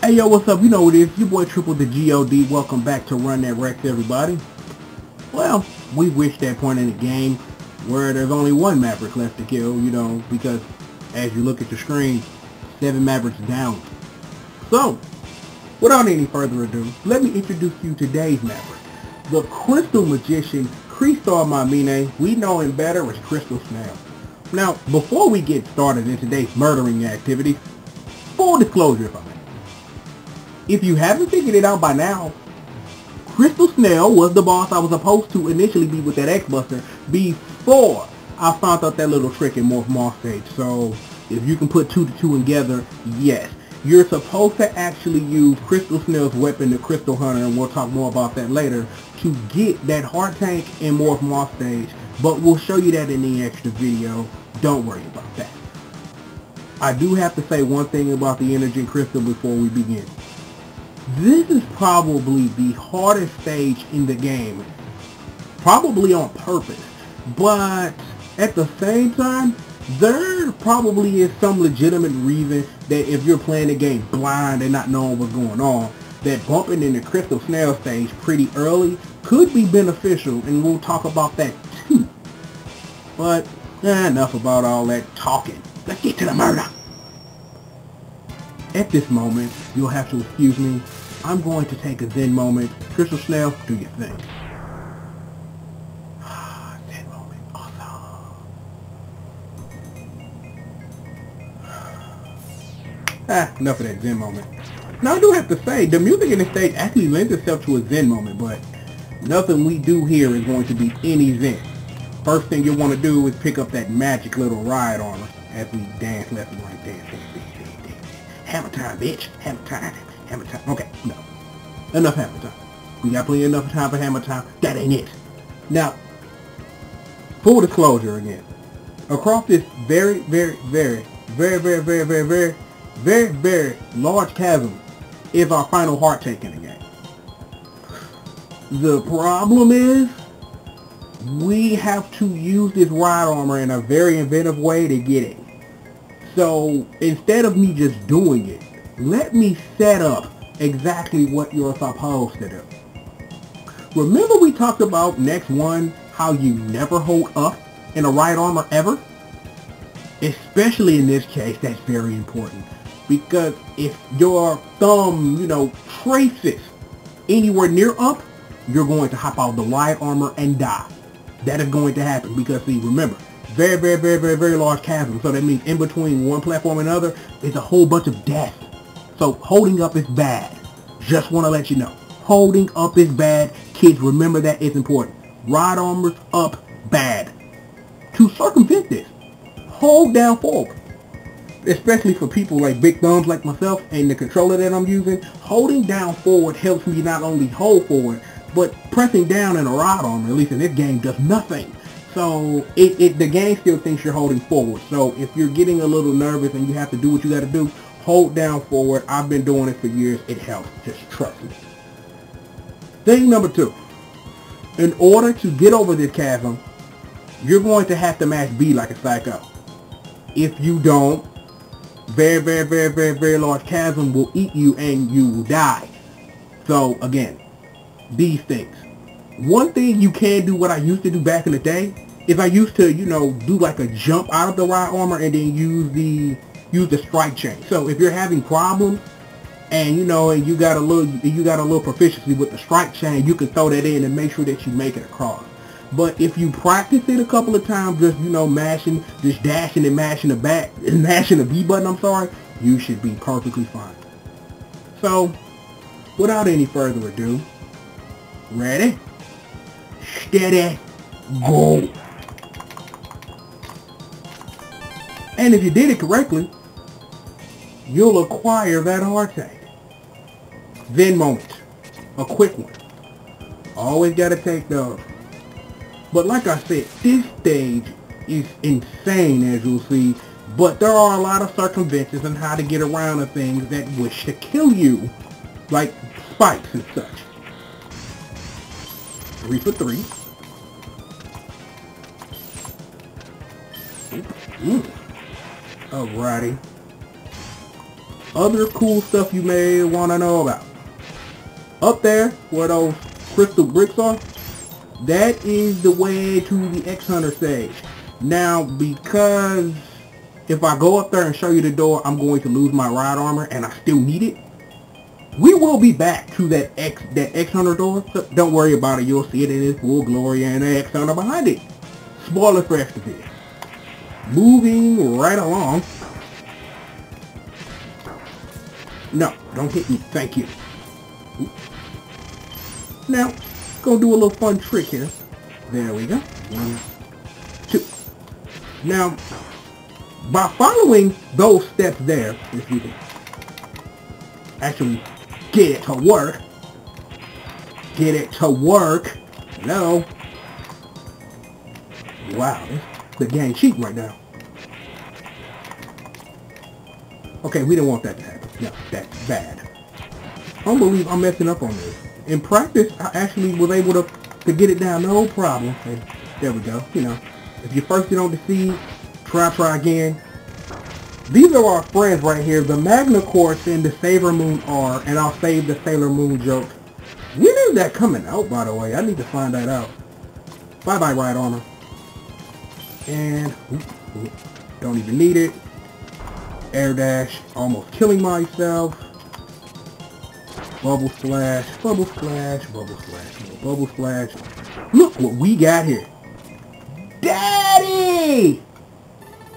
Hey yo, what's up? You know what it is, your boy Triple the G.O.D. Welcome back to Run That ReXXX, everybody. Well, we reached that point in the game where there's only one Maverick left to kill, you know, because as you look at the screen, 7 Mavericks down. So, without any further ado, let me introduce you to today's Maverick. The Crystal Magician, Crystal Mamine, we know him better as Crystal Snail. Now, before we get started in today's murdering activity, full disclosure if I may. If you haven't figured it out by now, Crystal Snail was the boss I was supposed to initially be with that X-Buster before I found out that little trick in Morph Moss stage. So, if you can put 2 to 2 together, yes. You're supposed to actually use Crystal Snail's weapon, the Crystal Hunter, and we'll talk more about that later, to get that Heart Tank in Morph Moss stage, but we'll show you that in the extra video. Don't worry about that. I do have to say one thing about the Energy Crystal before we begin. This is probably the hardest stage in the game, probably on purpose, but at the same time, there probably is some legitimate reason that if you're playing the game blind and not knowing what's going on, that bumping in the Crystal Snail stage pretty early could be beneficial, and we'll talk about that too. But enough about all that talking. Let's get to the murder. At this moment, you'll have to excuse me. I'm going to take a Zen moment. Crystal Snail, do your thing. Zen moment, awesome. Enough of that Zen moment. Now I do have to say, the music in the stage actually lends itself to a Zen moment, but nothing we do here is going to be any Zen. First thing you'll want to do is pick up that magic little ride armor as we dance left and right, dance. Hammer time, bitch. Hammer time. Hammer time. Okay, no. Enough hammer time. We got plenty enough time for hammer time. That ain't it. Now, full disclosure again. Across this very large chasm is our final heart tank in the game. The problem is, we have to use this ride armor in a very inventive way to get it. So, instead of me just doing it, let me set up exactly what you're supposed to do. Remember we talked about next one, how you never hold up in a ride armor ever? Especially in this case, that's very important. Because if your thumb, traces anywhere near up, you're going to hop out of the ride armor and die. That is going to happen because, see, remember, very large chasm. So that means in between one platform and another is a whole bunch of death. So holding up is bad. Just want to let you know. Holding up is bad. Kids, remember that is important. Ride armors up, bad. To circumvent this, hold down forward. Especially for people like big thumbs like myself and the controller that I'm using, holding down forward helps me not only hold forward, but pressing down in a ride armor, at least in this game, does nothing. So the game still thinks you're holding forward. So if you're getting a little nervous and you have to do what you got to do, hold down forward. I've been doing it for years. It helps. Just trust me. Thing number 2. In order to get over this chasm, you're going to have to mash B like a psycho. If you don't, very large chasm will eat you and you will die. So again, these things. One thing you can do, what I used to do back in the day, is I used to, do like a jump out of the ride armor and then use the strike chain. So if you're having problems and and you got a little proficiency with the strike chain, you can throw that in and make sure that you make it across. But if you practice it a couple of times, just mashing, just dashing and mashing the B button, I'm sorry, you should be perfectly fine. So, without any further ado, ready? Steady, go. And if you did it correctly, you'll acquire that heart tank. Zen moment. A quick one. Always gotta take those. But like I said, this stage is insane, as you'll see, but there are a lot of circumventions on how to get around the things that wish to kill you, like spikes and such. 3 for 3. Alrighty. other cool stuff you may want to know about. Up there, where those crystal bricks are, that is the way to the X Hunter stage. Now, because if I go up there and show you the door, I'm going to lose my ride armor, and I still need it. We will be back to that X Hunter door. So don't worry about it. You'll see it in its full glory and the X Hunter behind it. Spoiler for extra video. Moving right along. No, don't hit me. Thank you. Oops. Now, gonna do a little fun trick here. There we go. 1, 2. Now, by following those steps there, if you can actually get it to work. Get it to work. Hello. Wow, the game cheating right now. Okay, we didn't want that to happen. No, that's bad. I don't believe I'm messing up on this. In practice, I actually was able to get it down, no problem. And there we go. You know, if you first get on the seed, try again. These are our friends right here. The Magna Quartz and the Sailor Moon are, and I'll save the Sailor Moon joke. When is that coming out, by the way? I need to find that out. Bye-bye, ride armor. And, don't even need it. Air dash, almost killing myself. Bubble splash, bubble splash, bubble splash, bubble splash. Look what we got here. Daddy!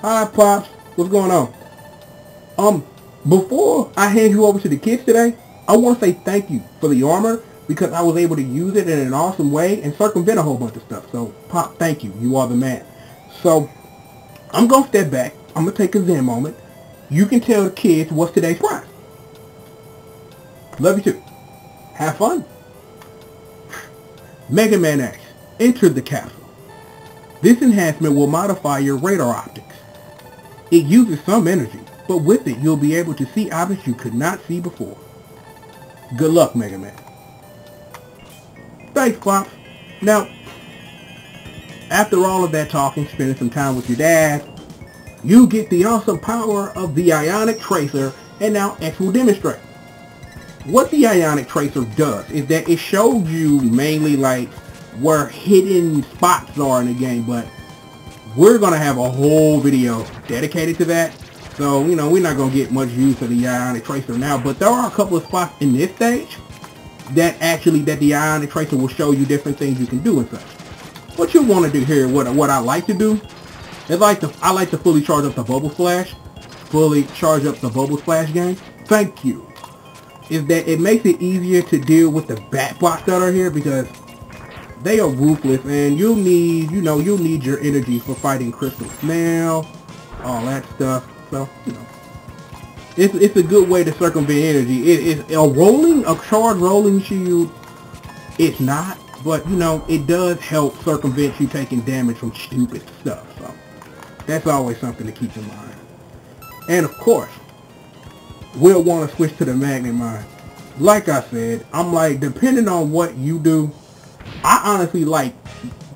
Hi, Pops. What's going on? Before I hand you over to the kids today, I want to say thank you for the armor because I was able to use it in an awesome way and circumvent a whole bunch of stuff. So, Pop, thank you. You are the man. So, I'm going to step back. I'm going to take a Zen moment. You can tell the kids what's today's prize. Love you too. Have fun. Mega Man X. Enter the capsule. This enhancement will modify your radar optics. It uses some energy, but with it you'll be able to see objects you could not see before. Good luck, Mega Man. Thanks, Pops. Now, after all of that talking, spending some time with your dad, you get the awesome power of the Ionic Tracer, and now X will demonstrate. What the Ionic Tracer does is that it shows you mainly like where hidden spots are in the game, but we're going to have a whole video dedicated to that. So, you know, we're not going to get much use of the Ionic Tracer now, but there are a couple of spots in this stage that the Ionic Tracer will show you different things you can do and such. What you want to do here, what I like to do, is I like to fully charge up the Bubble Splash. Fully charge up the Bubble Splash game. Thank you. Is that it makes it easier to deal with the bat bots that are here because they are ruthless and you'll need your energy for fighting Crystal Snail, all that stuff. So, you know, it's a good way to circumvent energy. It's a charged rolling shield. It's not, but you know, it does help circumvent you taking damage from stupid stuff. So that's always something to keep in mind. And of course, we'll want to switch to the Magnet Mine. Like I said, I'm like, depending on what you do, I honestly like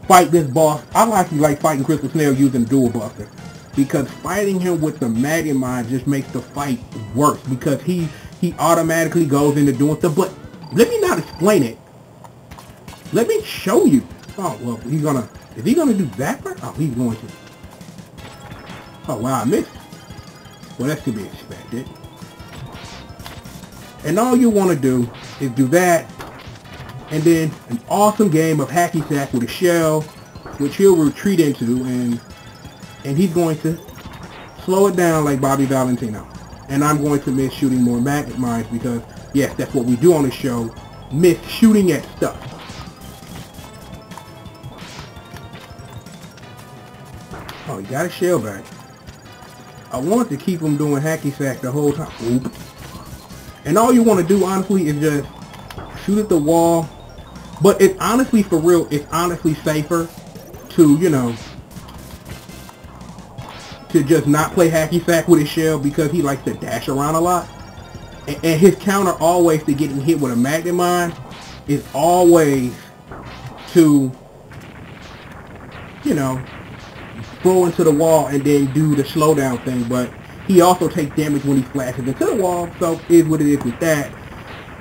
fight this boss. I actually like fighting Crystal Snail using Dual Buster. Because fighting him with the Magnet Mine just makes the fight worse. Because he automatically goes into doing stuff. But let me not explain it. Let me show you. Oh, well, is he gonna do that first? Oh, he's going to. Oh, wow, I missed. Well, that's to be expected. And all you want to do is do that, and then an awesome game of hacky sack with a shell, which he'll retreat into, and he's going to slow it down like Bobby Valentino. And I'm going to miss shooting more magnet mines because, yes, that's what we do on the show, miss shooting at stuff. Oh, he got a shell back. I want to keep him doing hacky sack the whole time. Oop. And all you want to do, honestly, is just shoot at the wall. But it's honestly, for real, it's honestly safer to, you know, to just not play hacky sack with his shell because he likes to dash around a lot. And his counter always to getting hit with a magnet mine is always to, you know, throw into the wall and then do the slowdown thing. But He also takes damage when he splashes into the wall, so is what it is with that.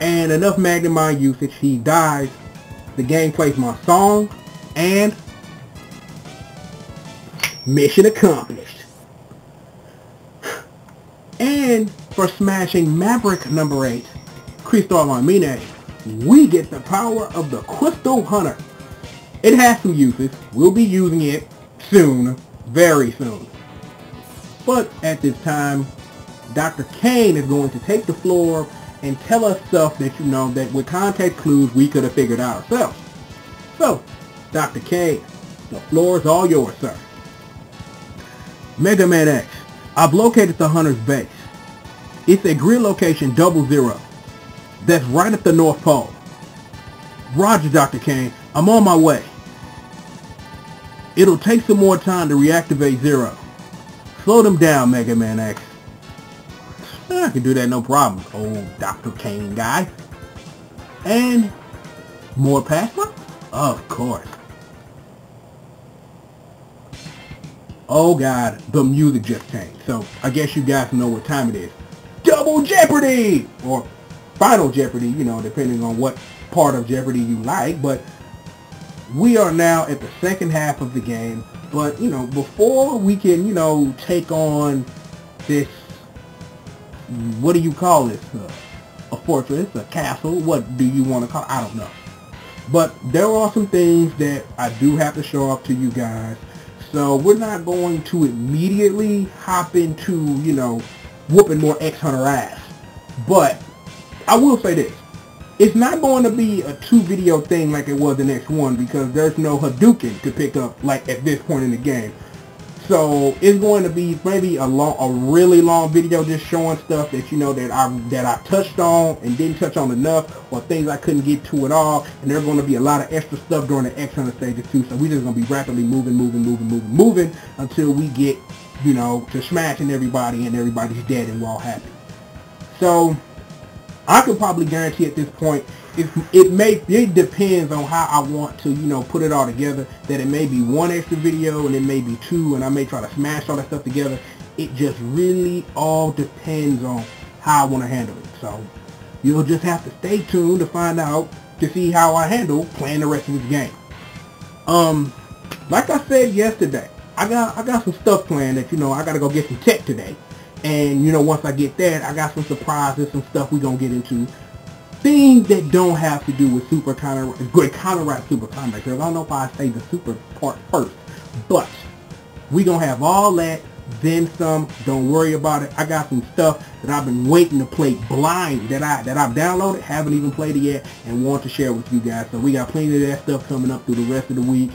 And enough Magnamine usage, he dies. The game plays my song, and mission accomplished. And for smashing Maverick number 8, Crystal Armine, we get the power of the Crystal Hunter. It has some uses. We'll be using it soon, very soon. But at this time, Dr. Kane is going to take the floor and tell us stuff that that with context clues we could have figured out ourselves. So, Dr. Kane, the floor is all yours, sir. Mega Man X, I've located the Hunter's base. It's a grid location 00. That's right at the North Pole. Roger, Dr. Kane. I'm on my way. It'll take some more time to reactivate Zero. Slow them down, Mega Man X. I can do that no problem, old Dr. Kane guy. And more password? Of course. Oh god, the music just changed. So I guess you guys know what time it is. Double Jeopardy! Or Final Jeopardy, depending on what part of Jeopardy you like. But we are now at the second half of the game. But, before we can, take on this, what do you call this? A fortress, a castle, what do you want to call it? I don't know. But there are some things that I do have to show off to you guys. So we're not going to immediately hop into, whooping more X Hunter ass. But I will say this. It's not going to be a 2-video thing like it was in X1 because there's no Hadouken to pick up like at this point in the game. So it's going to be maybe a really long video just showing stuff that that I touched on and didn't touch on enough, or things I couldn't get to at all. And there's going to be a lot of extra stuff during the X Hunter stages too. So we're just going to be rapidly moving until we get to smashing everybody and everybody's dead and we're all happy. So I could probably guarantee at this point, it depends on how I want to, put it all together, that it may be one extra video and it may be 2, and I may try to smash all that stuff together. It just really all depends on how I want to handle it. So you'll just have to stay tuned to find out, to see how I handle playing the rest of this game. Like I said yesterday, I got some stuff planned that, I got to go get some tech today. And, once I get that, I got some surprises, some stuff we're going to get into. Things that don't have to do with Super Counter-Rap Super Combat. I don't know if I say the super part first. But we're going to have all that, then some. Don't worry about it. I got some stuff that I've been waiting to play blind, that I've downloaded, haven't even played it yet, and want to share with you guys. So we got plenty of that stuff coming up through the rest of the week.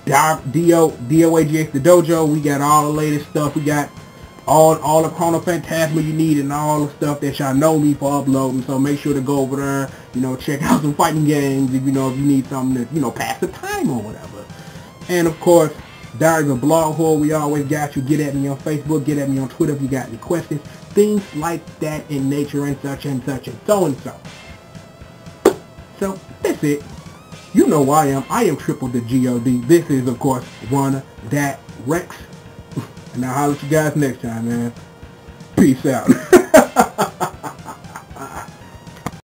DOAGX the Dojo, we got all the latest stuff. We got all the Chrono Phantasma you need and all the stuff that y'all know me for uploading. So make sure to go over there, check out some fighting games if you need something to, pass the time or whatever. And of course, Diaries of Blog Hole, we always got you. Get at me on Facebook, get at me on Twitter if you got any questions. Things like that in nature and such and such and so and so. So that's it. You know who I am. I am Triple the G.O.D. This is, of course, Run Dat ReXXX. And I'll holler at you guys next time, man. Peace out.